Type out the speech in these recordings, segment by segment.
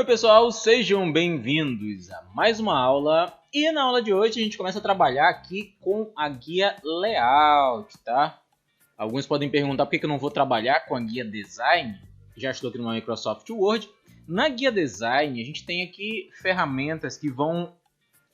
Oi pessoal, sejam bem-vindos a mais uma aula. E na aula de hoje a gente começa a trabalhar aqui com a guia Layout, tá? Alguns podem perguntar por que eu não vou trabalhar com a guia Design. Já estou aqui no Microsoft Word. Na guia Design a gente tem aqui ferramentas que vão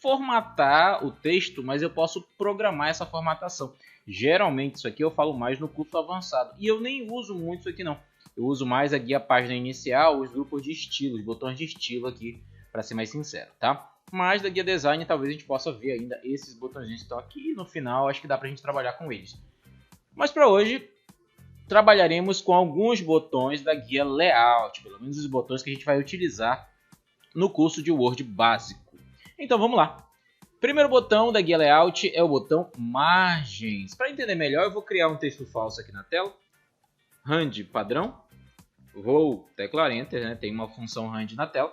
formatar o texto, mas eu posso programar essa formatação. Geralmente isso aqui eu falo mais no curso avançado. E eu nem uso muito isso aqui não. Eu uso mais a guia página inicial, os grupos de estilo, os botões de estilo aqui, para ser mais sincero, tá? Mas da guia design talvez a gente possa ver ainda esses botões que estão aqui e no final acho que dá para a gente trabalhar com eles. Mas para hoje trabalharemos com alguns botões da guia Layout, pelo menos os botões que a gente vai utilizar no curso de Word básico. Então vamos lá. Primeiro botão da guia Layout é o botão Margens. Para entender melhor eu vou criar um texto falso aqui na tela. Rand padrão. Vou teclar Enter, né? Tem uma função Rand na tela.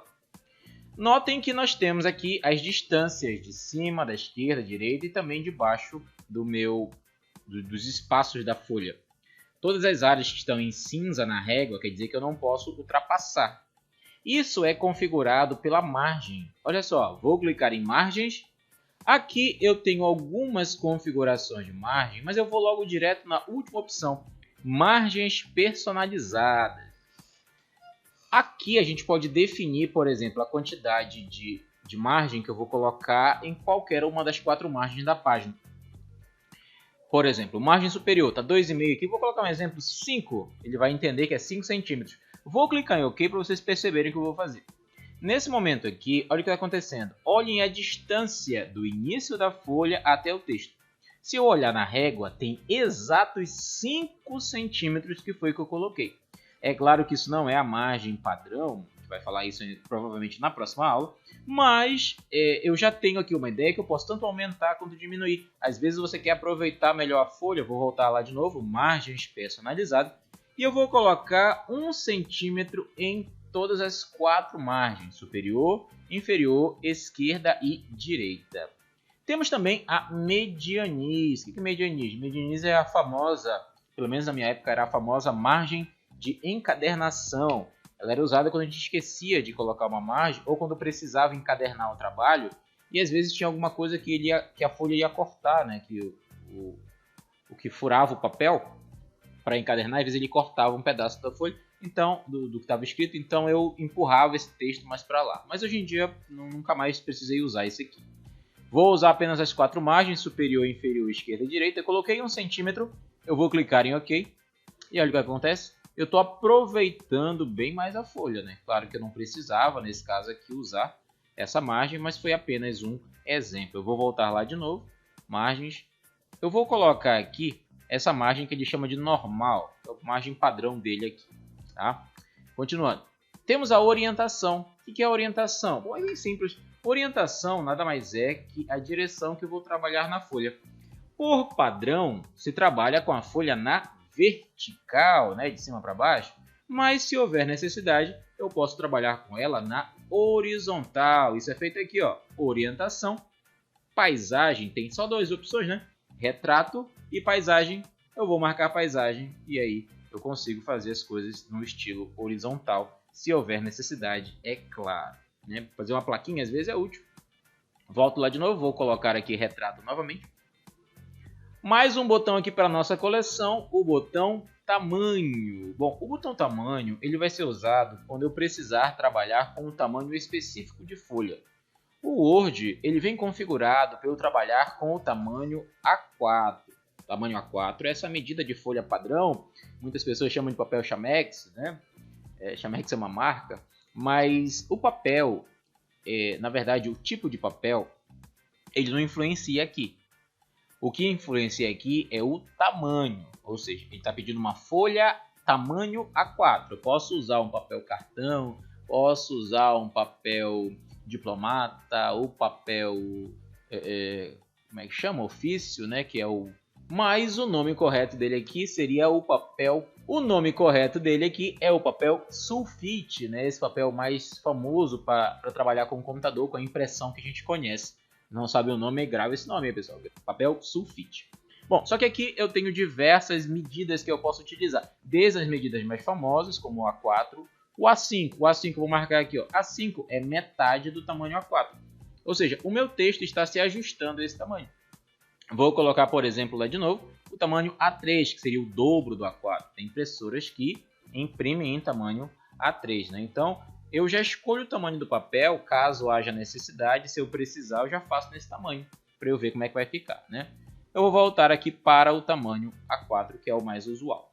Notem que nós temos aqui as distâncias de cima, da esquerda, direita e também de baixo dos espaços da folha. Todas as áreas que estão em cinza na régua quer dizer que eu não posso ultrapassar. Isso é configurado pela margem. Olha só, vou clicar em margens. Aqui eu tenho algumas configurações de margem, mas eu vou logo direto na última opção, margens personalizadas. Aqui a gente pode definir, por exemplo, a quantidade de margem que eu vou colocar em qualquer uma das 4 margens da página. Por exemplo, margem superior está 2,5 aqui, vou colocar um exemplo 5, ele vai entender que é 5 centímetros. Vou clicar em OK para vocês perceberem o que eu vou fazer. Nesse momento aqui, olha o que está acontecendo. Olhem a distância do início da folha até o texto. Se eu olhar na régua, tem exatos 5 centímetros que foi que eu coloquei. É claro que isso não é a margem padrão, a gente vai falar isso provavelmente na próxima aula, mas eu já tenho aqui uma ideia que eu posso tanto aumentar quanto diminuir. Às vezes você quer aproveitar melhor a folha, eu vou voltar lá de novo, margens personalizadas, e eu vou colocar 1 centímetro em todas as 4 margens, superior, inferior, esquerda e direita. Temos também a medianiz. O que é medianiz? Medianiz é a famosa, pelo menos na minha época, era a famosa margem de encadernação. Ela era usada quando a gente esquecia de colocar uma margem ou quando precisava encadernar o trabalho e às vezes tinha alguma coisa que a folha ia cortar, né? Que o que furava o papel para encadernar, às vezes ele cortava um pedaço da folha, então do que estava escrito, então eu empurrava esse texto mais para lá. Mas hoje em dia nunca mais precisei usar esse aqui. Vou usar apenas as 4 margens, superior, inferior, esquerda e direita. Eu coloquei 1 centímetro, eu vou clicar em OK e olha o que acontece. Eu estou aproveitando bem mais a folha, né? Claro que eu não precisava, nesse caso aqui, usar essa margem, mas foi apenas um exemplo. Eu vou voltar lá de novo, margens. Eu vou colocar aqui essa margem que ele chama de normal, é a margem padrão dele aqui, tá? Continuando. Temos a orientação. O que é a orientação? Bom, é bem simples. Orientação nada mais é que a direção que eu vou trabalhar na folha. Por padrão, se trabalha com a folha na vertical, né, de cima para baixo, mas se houver necessidade, eu posso trabalhar com ela na horizontal. Isso é feito aqui, ó, orientação, paisagem, tem só 2 opções, né? Retrato e paisagem. Eu vou marcar paisagem e aí eu consigo fazer as coisas no estilo horizontal, se houver necessidade, é claro, né? Fazer uma plaquinha às vezes é útil. Volto lá de novo, vou colocar aqui retrato novamente. Mais um botão aqui para a nossa coleção, o botão tamanho. Bom, o botão tamanho ele vai ser usado quando eu precisar trabalhar com um tamanho específico de folha. O Word ele vem configurado para eu trabalhar com o tamanho A4. O tamanho A4 é essa medida de folha padrão. Muitas pessoas chamam de papel Chamex, né? Chamex é uma marca, mas o papel, na verdade o tipo de papel, ele não influencia aqui. O que influencia aqui é o tamanho, ou seja, ele está pedindo uma folha tamanho A4. Eu posso usar um papel cartão, posso usar um papel diplomata, ou papel, como é que chama? Ofício, né? Que é o... Mas o nome correto dele aqui seria o papel... O nome correto dele aqui é o papel sulfite, né? Esse papel mais famoso para trabalhar com o computador, com a impressão que a gente conhece. Não sabe o nome, grava esse nome aí, pessoal. Papel sulfite. Bom, só que aqui eu tenho diversas medidas que eu posso utilizar. Desde as medidas mais famosas, como o A4, O A5 eu vou marcar aqui, ó. A5 é metade do tamanho A4. Ou seja, o meu texto está se ajustando a esse tamanho. Vou colocar, por exemplo, lá de novo, o tamanho A3, que seria o dobro do A4. Tem impressoras que imprimem em tamanho A3, né? Então, eu já escolho o tamanho do papel, caso haja necessidade. Se eu precisar, eu já faço nesse tamanho, para eu ver como é que vai ficar, né? Eu vou voltar aqui para o tamanho A4, que é o mais usual.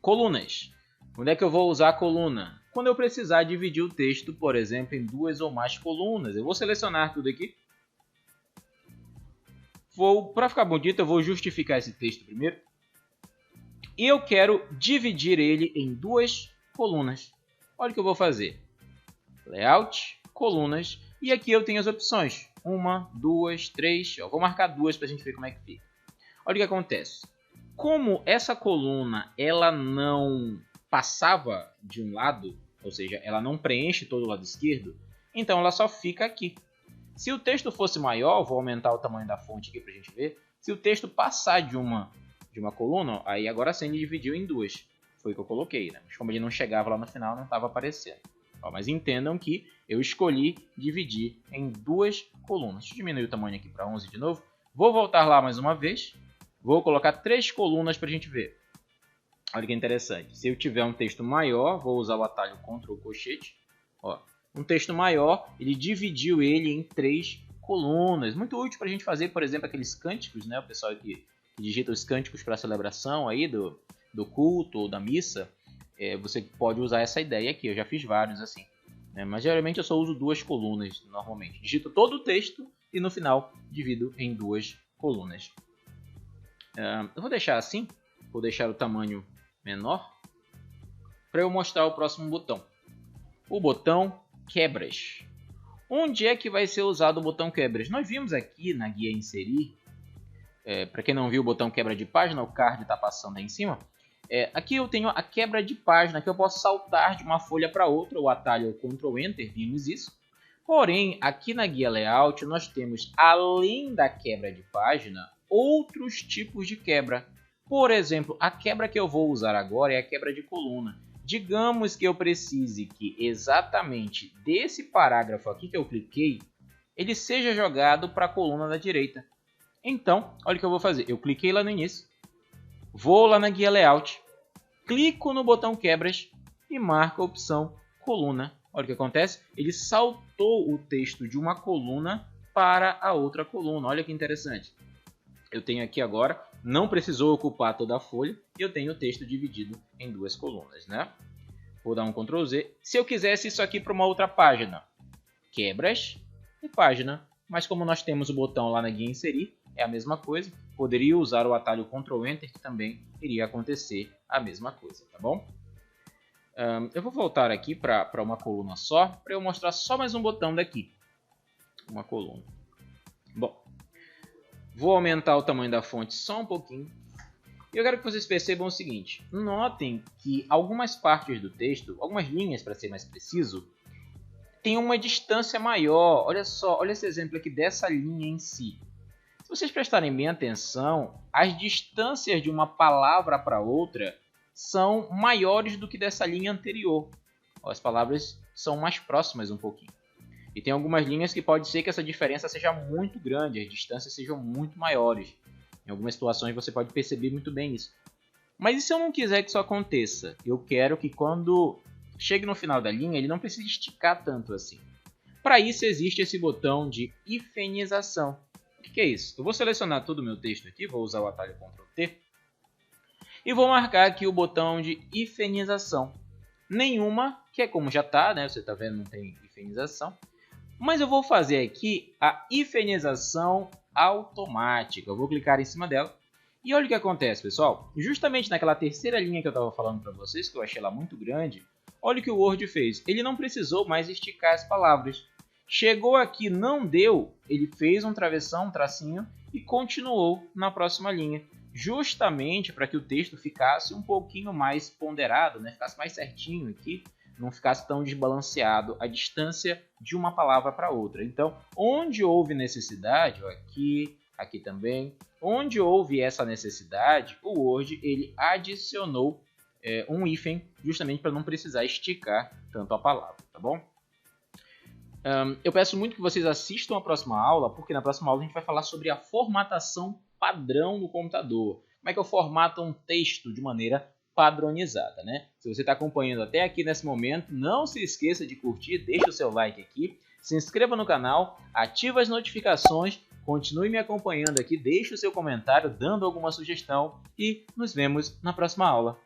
Colunas. Onde é que eu vou usar a coluna? Quando eu precisar dividir o texto, por exemplo, em 2 ou mais colunas. Eu vou selecionar tudo aqui. Para ficar bonito, eu vou justificar esse texto primeiro. E eu quero dividir ele em 2 colunas. Olha o que eu vou fazer. Layout, colunas. E aqui eu tenho as opções. 1, 2, 3. Eu vou marcar 2 para a gente ver como é que fica. Olha o que acontece. Como essa coluna ela não passava de um lado, ou seja, ela não preenche todo o lado esquerdo, então ela só fica aqui. Se o texto fosse maior, vou aumentar o tamanho da fonte aqui para a gente ver. Se o texto passar de uma coluna, aí agora sim ele dividiu em 2. Foi o que eu coloquei, né? Mas como ele não chegava lá no final, não estava aparecendo. Ó, mas entendam que eu escolhi dividir em 2 colunas. Deixa eu diminuir o tamanho aqui para 11 de novo. Vou voltar lá mais uma vez. Vou colocar 3 colunas para a gente ver. Olha que interessante. Se eu tiver um texto maior, vou usar o atalho Ctrl colchete. Ó, um texto maior, ele dividiu ele em 3 colunas. Muito útil para a gente fazer, por exemplo, aqueles cânticos, né? O pessoal que digita os cânticos para a celebração aí do culto ou da missa. Você pode usar essa ideia aqui. Eu já fiz vários assim. Né? Mas geralmente eu só uso 2 colunas normalmente. Digito todo o texto e no final divido em 2 colunas. Eu vou deixar assim. Vou deixar o tamanho menor para eu mostrar o próximo botão. O botão quebras. Onde é que vai ser usado o botão quebras? Nós vimos aqui na guia inserir. Para quem não viu o botão quebra de página, o card está passando aí em cima. Aqui eu tenho a quebra de página, que eu posso saltar de uma folha para outra. O atalho é o Ctrl Enter, vimos isso. Porém, aqui na guia layout nós temos, além da quebra de página, outros tipos de quebra. Por exemplo, a quebra que eu vou usar agora é a quebra de coluna. Digamos que eu precise que exatamente desse parágrafo aqui que eu cliquei, ele seja jogado para a coluna da direita. Então, olha o que eu vou fazer. Eu cliquei lá no início, vou lá na guia layout, clico no botão quebras e marco a opção coluna. Olha o que acontece. Ele saltou o texto de uma coluna para a outra coluna. Olha que interessante. Eu tenho aqui agora, não precisou ocupar toda a folha, e eu tenho o texto dividido em 2 colunas, né? Vou dar um Ctrl Z. Se eu quisesse isso aqui para uma outra página, quebras e página. Mas como nós temos o botão lá na guia inserir, é a mesma coisa. Poderia usar o atalho Ctrl Enter, que também iria acontecer a mesma coisa, tá bom? Eu vou voltar aqui para uma coluna só, para eu mostrar só mais um botão daqui. Uma coluna. Bom. Vou aumentar o tamanho da fonte só um pouquinho. E eu quero que vocês percebam o seguinte. Notem que algumas partes do texto, algumas linhas para ser mais preciso, tem uma distância maior. Olha só, olha esse exemplo aqui dessa linha em si. Se vocês prestarem bem atenção, as distâncias de uma palavra para outra são maiores do que dessa linha anterior. As palavras são mais próximas um pouquinho. E tem algumas linhas que pode ser que essa diferença seja muito grande, as distâncias sejam muito maiores. Em algumas situações você pode perceber muito bem isso. Mas e se eu não quiser que isso aconteça? Eu quero que quando chegue no final da linha, ele não precise esticar tanto assim. Para isso existe esse botão de hifenização. O que é isso? Eu vou selecionar todo o meu texto aqui, vou usar o atalho Ctrl T. E vou marcar aqui o botão de hifenização. Nenhuma, que é como já está, né? Você está vendo, não tem hifenização. Mas eu vou fazer aqui a hifenização automática. Eu vou clicar em cima dela. E olha o que acontece, pessoal. Justamente naquela terceira linha que eu estava falando para vocês, que eu achei ela muito grande, olha o que o Word fez. Ele não precisou mais esticar as palavras. Chegou aqui, não deu, ele fez um travessão, um tracinho e continuou na próxima linha. Justamente para que o texto ficasse um pouquinho mais ponderado, né? Ficasse mais certinho aqui. Não ficasse tão desbalanceado a distância de uma palavra para outra. Então, onde houve necessidade, ó, aqui também, onde houve essa necessidade, o Word ele adicionou um hífen, justamente para não precisar esticar tanto a palavra, tá bom? Eu peço muito que vocês assistam a próxima aula, porque na próxima aula a gente vai falar sobre a formatação padrão no computador. Como é que eu formato um texto de maneira padronizada, né? Se você está acompanhando até aqui nesse momento, não se esqueça de curtir, deixa o seu like aqui, se inscreva no canal, ative as notificações, continue me acompanhando aqui, deixe o seu comentário dando alguma sugestão e nos vemos na próxima aula.